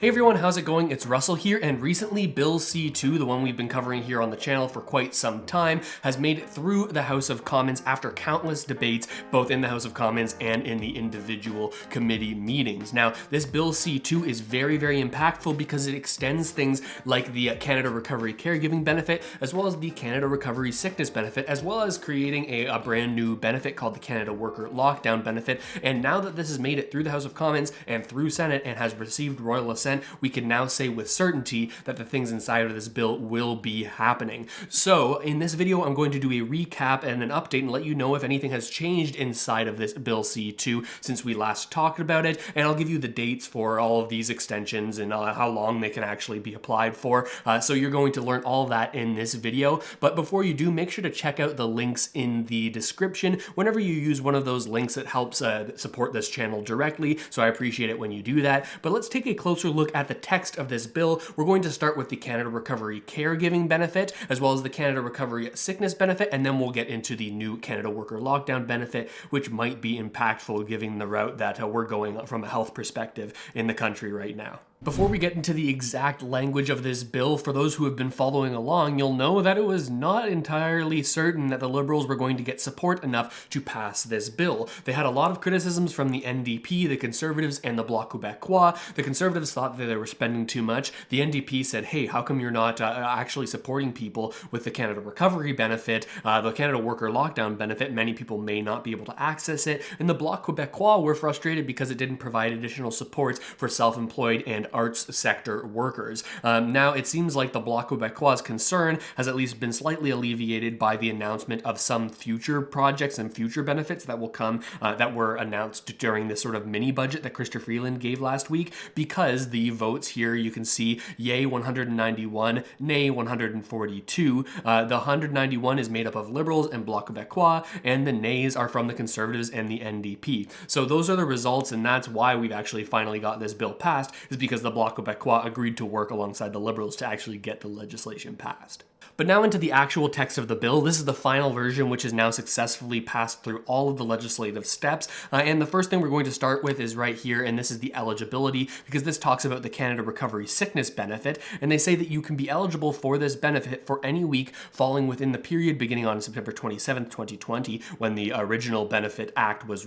Hey everyone, how's it going? It's Russell here, and recently Bill C2, the one we've been covering here on the channel for quite some time, has made it through the House of Commons after countless debates, both in the House of Commons and in the individual committee meetings. Now, this Bill C2 is very, very impactful because it extends things like the Canada Recovery Caregiving benefit, as well as the Canada Recovery Sickness benefit, as well as creating a brand new benefit called the Canada Worker Lockdown benefit. And now that this has made it through the House of Commons and through Senate and has received royal assent, we can now say with certainty that the things inside of this bill will be happening. So in this video, I'm going to do a recap and an update and let you know if anything has changed inside of this Bill C2 since we last talked about it, and I'll give you the dates for all of these extensions and how long they can actually be applied for. So you're going to learn all of that in this video, but before you do, make sure to check out the links in the description. Whenever you use one of those links, it helps support this channel directly, so I appreciate it when you do that. But let's take a closer look at the text of this bill. We're going to start with the Canada Recovery Caregiving benefit, as well as the Canada Recovery Sickness benefit, and then we'll get into the new Canada Worker Lockdown benefit, which might be impactful given the route that we're going from a health perspective in the country right now. Before we get into the exact language of this bill, for those who have been following along, you'll know that it was not entirely certain that the Liberals were going to get support enough to pass this bill. They had a lot of criticisms from the NDP, the Conservatives, and the Bloc Québécois. The Conservatives thought that they were spending too much. The NDP said, hey, how come you're not actually supporting people with the Canada Recovery benefit, the Canada Worker Lockdown benefit? Many people may not be able to access it. And the Bloc Québécois were frustrated because it didn't provide additional supports for self-employed and arts sector workers. Now, it seems like the Bloc Québécois' concern has at least been slightly alleviated by the announcement of some future projects and future benefits that will come, that were announced during this sort of mini budget that Chrystia Freeland gave last week, because the votes here, you can see yay 191, nay 142. The 191 is made up of Liberals and Bloc Québécois, and the nays are from the Conservatives and the NDP. So those are the results, and that's why we've actually finally got this bill passed, is because the Bloc Québécois agreed to work alongside the Liberals to actually get the legislation passed. But now into the actual text of the bill. This is the final version, which is now successfully passed through all of the legislative steps. And the first thing we're going to start with is right here, and this is the eligibility, because this talks about the Canada Recovery Sickness benefit, and they say that you can be eligible for this benefit for any week falling within the period beginning on September 27th, 2020, when the original Benefit Act was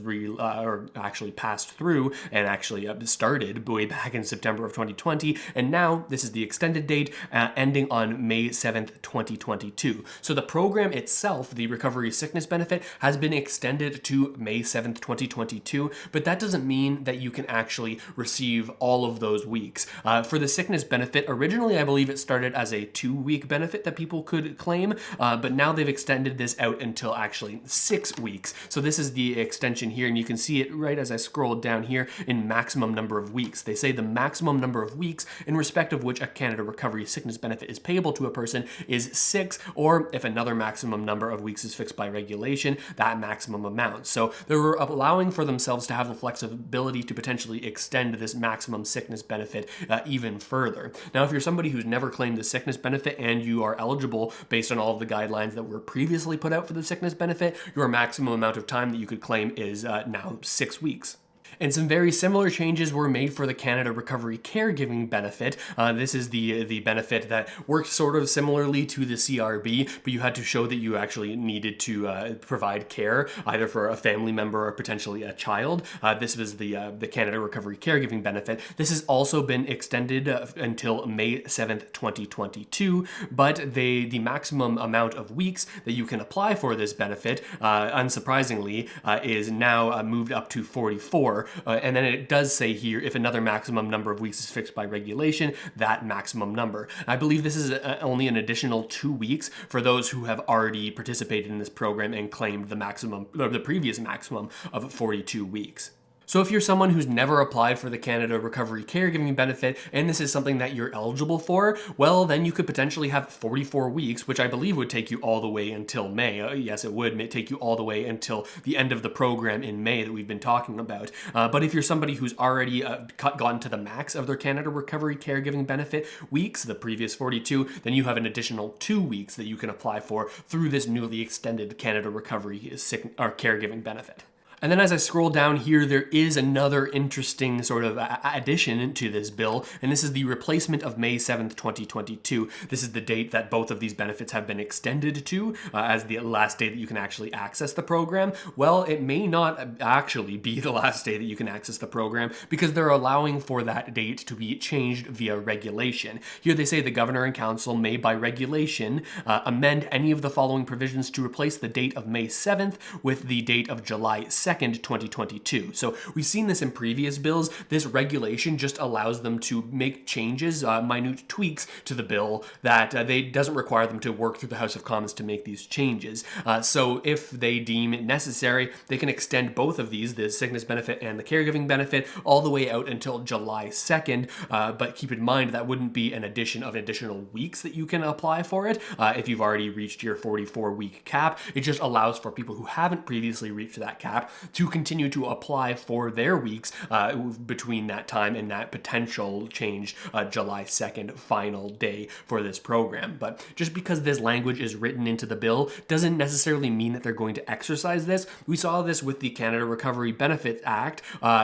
actually passed through and actually started way back in September of 2020, and now this is the extended date, ending on May 7th, 2022. So the program itself, the Recovery Sickness benefit, has been extended to May 7th, 2022, but that doesn't mean that you can actually receive all of those weeks. For the sickness benefit, originally I believe it started as a 2-week benefit that people could claim, but now they've extended this out until actually 6 weeks. So this is the extension here, and you can see it right as I scroll down here in maximum number of weeks. They say the maximum number of weeks in respect of which a Canada Recovery Sickness benefit is payable to a person is 6, or if another maximum number of weeks is fixed by regulation, that maximum amount. So they were allowing for themselves to have the flexibility to potentially extend this maximum sickness benefit even further. Now, if you're somebody who's never claimed the sickness benefit and you are eligible based on all of the guidelines that were previously put out for the sickness benefit, your maximum amount of time that you could claim is now 6 weeks. And some very similar changes were made for the Canada Recovery Caregiving benefit. This is the benefit that worked sort of similarly to the CRB, but you had to show that you actually needed to provide care, either for a family member or potentially a child. This was the Canada Recovery Caregiving benefit. This has also been extended until May 7th, 2022, but the maximum amount of weeks that you can apply for this benefit, unsurprisingly, is now moved up to 44. And then it does say here, if another maximum number of weeks is fixed by regulation, that maximum number. I believe this is only an additional 2 weeks for those who have already participated in this program and claimed the maximum, or the previous maximum of 42 weeks. So if you're someone who's never applied for the Canada Recovery Caregiving benefit, and this is something that you're eligible for, well, then you could potentially have 44 weeks, which I believe would take you all the way until May. Yes, it would take you all the way until the end of the program in May that we've been talking about. But if you're somebody who's already gotten to the max of their Canada Recovery Caregiving benefit weeks, the previous 42, then you have an additional 2 weeks that you can apply for through this newly extended Canada Recovery Caregiving benefit. And then as I scroll down here, there is another interesting sort of addition to this bill, and this is the replacement of May 7th, 2022. This is the date that both of these benefits have been extended to as the last day that you can actually access the program. Well, it may not actually be the last day that you can access the program because they're allowing for that date to be changed via regulation. Here they say the governor and council may by regulation amend any of the following provisions to replace the date of May 7th with the date of July 2nd, 2022. So we've seen this in previous bills. This regulation just allows them to make changes, minute tweaks to the bill that they doesn't require them to work through the House of Commons to make these changes. So if they deem it necessary, they can extend both of these, the sickness benefit and the caregiving benefit, all the way out until July 2nd. But keep in mind that wouldn't be an addition of additional weeks that you can apply for it if you've already reached your 44-week cap. It just allows for people who haven't previously reached that cap to continue to apply for their weeks between that time and that potential change July 2nd final day for this program. But just because this language is written into the bill doesn't necessarily mean that they're going to exercise this. We saw this with the Canada Recovery Benefits Act,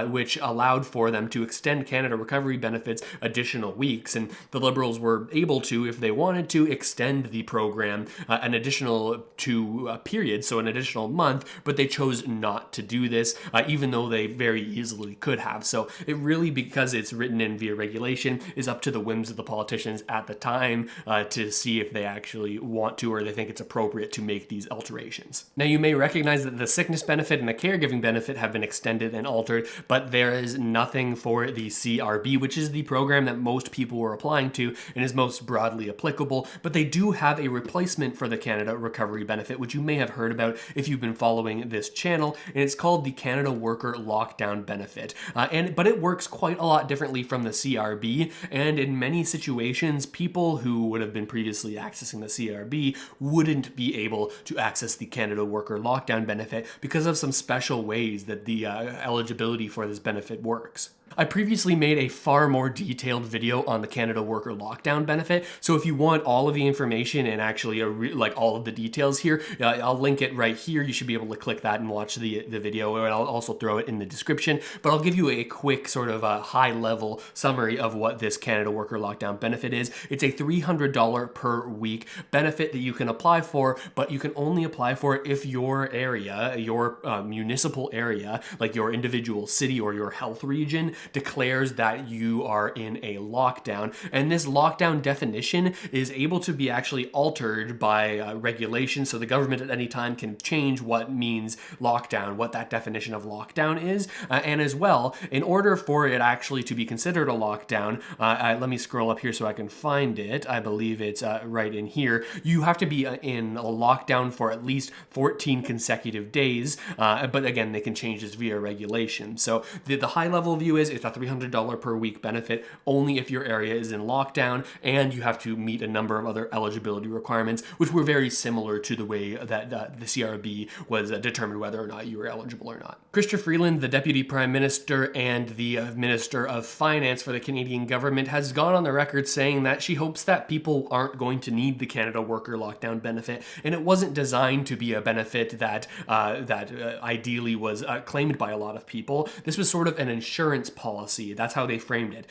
which allowed for them to extend Canada Recovery Benefits additional weeks, and the Liberals were able to, if they wanted to, extend the program an additional 2 periods, so an additional month, but they chose not to do this, even though they very easily could have. So it really, because it's written in via regulation, is up to the whims of the politicians at the time to see if they actually want to or they think it's appropriate to make these alterations. Now, you may recognize that the sickness benefit and the caregiving benefit have been extended and altered, but there is nothing for the CRB, which is the program that most people were applying to and is most broadly applicable, but they do have a replacement for the Canada Recovery Benefit, which you may have heard about if you've been following this channel, and it's called the Canada Worker Lockdown Benefit. But it works quite a lot differently from the CRB, and in many situations, people who would have been previously accessing the CRB wouldn't be able to access the Canada Worker Lockdown Benefit because of some special ways that the eligibility for this benefit works. I previously made a far more detailed video on the Canada Worker Lockdown Benefit, so if you want all of the information and actually like all of the details here, I'll link it right here. You should be able to click that and watch the video, and I'll also throw it in the description, but I'll give you a quick sort of a high-level summary of what this Canada Worker Lockdown Benefit is. It's a $300 per week benefit that you can apply for, but you can only apply for it if your area, your municipal area, like your individual city or your health region, declares that you are in a lockdown. And this lockdown definition is able to be actually altered by regulation, so the government at any time can change what means lockdown, what that definition of lockdown is. And as well, in order for it actually to be considered a lockdown, let me scroll up here so I can find it. I believe it's right in here. You have to be in a lockdown for at least 14 consecutive days, but again, they can change this via regulation. So the high level view is it's a $300 per week benefit only if your area is in lockdown, and you have to meet a number of other eligibility requirements, which were very similar to the way that the CRB was determined whether or not you were eligible or not. Chrystia Freeland, the Deputy Prime Minister and the Minister of Finance for the Canadian government, has gone on the record saying that she hopes that people aren't going to need the Canada Worker Lockdown Benefit, and it wasn't designed to be a benefit that ideally was claimed by a lot of people. This was sort of an insurance policy. That's how they framed it.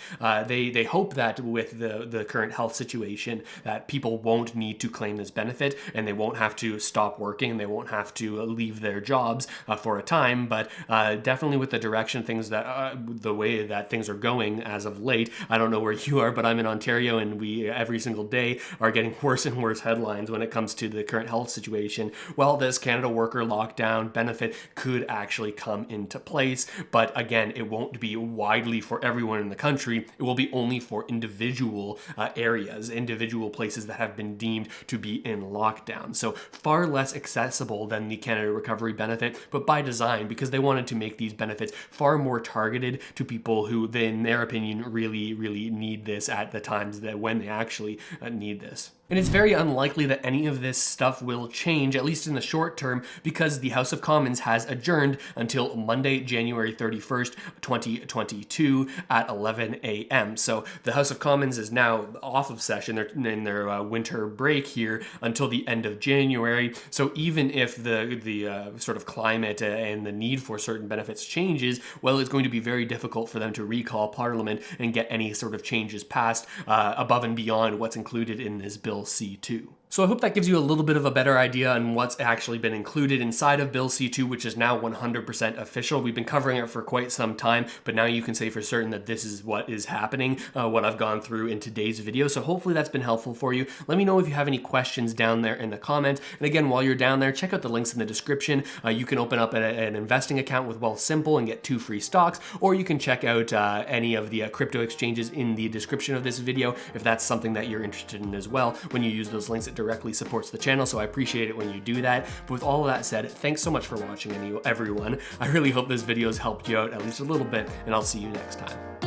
They hope that with the current health situation that people won't need to claim this benefit and they won't have to stop working and they won't have to leave their jobs for a time, but definitely with the direction things the way that things are going as of late, I don't know where you are, but I'm in Ontario and we every single day are getting worse and worse headlines when it comes to the current health situation. Well, this Canada Worker Lockdown Benefit could actually come into place, but again, it won't be widely for everyone in the country. It will be only for individual areas, individual places that have been deemed to be in lockdown. So far less accessible than the Canada Recovery Benefit, but by design, because they wanted to make these benefits far more targeted to people who, in their opinion, really, really need this at the times that when they actually need this. And it's very unlikely that any of this stuff will change, at least in the short term, because the House of Commons has adjourned until Monday, January 31st, 2022. 2022 at 11 a.m. So the House of Commons is now off of session. They're in their winter break here until the end of January. So even if the sort of climate and the need for certain benefits changes, well, it's going to be very difficult for them to recall Parliament and get any sort of changes passed above and beyond what's included in this Bill C2. So I hope that gives you a little bit of a better idea on what's actually been included inside of Bill C2, which is now 100% official. We've been covering it for quite some time, but now you can say for certain that this is what is happening, what I've gone through in today's video. So hopefully that's been helpful for you. Let me know if you have any questions down there in the comments. And again, while you're down there, check out the links in the description. You can open up an investing account with Wealthsimple and get 2 free stocks, or you can check out any of the crypto exchanges in the description of this video if that's something that you're interested in as well. When you use those links, it directly supports the channel, so I appreciate it when you do that. But with all of that said, thanks so much for watching, everyone. I really hope this video has helped you out at least a little bit, and I'll see you next time.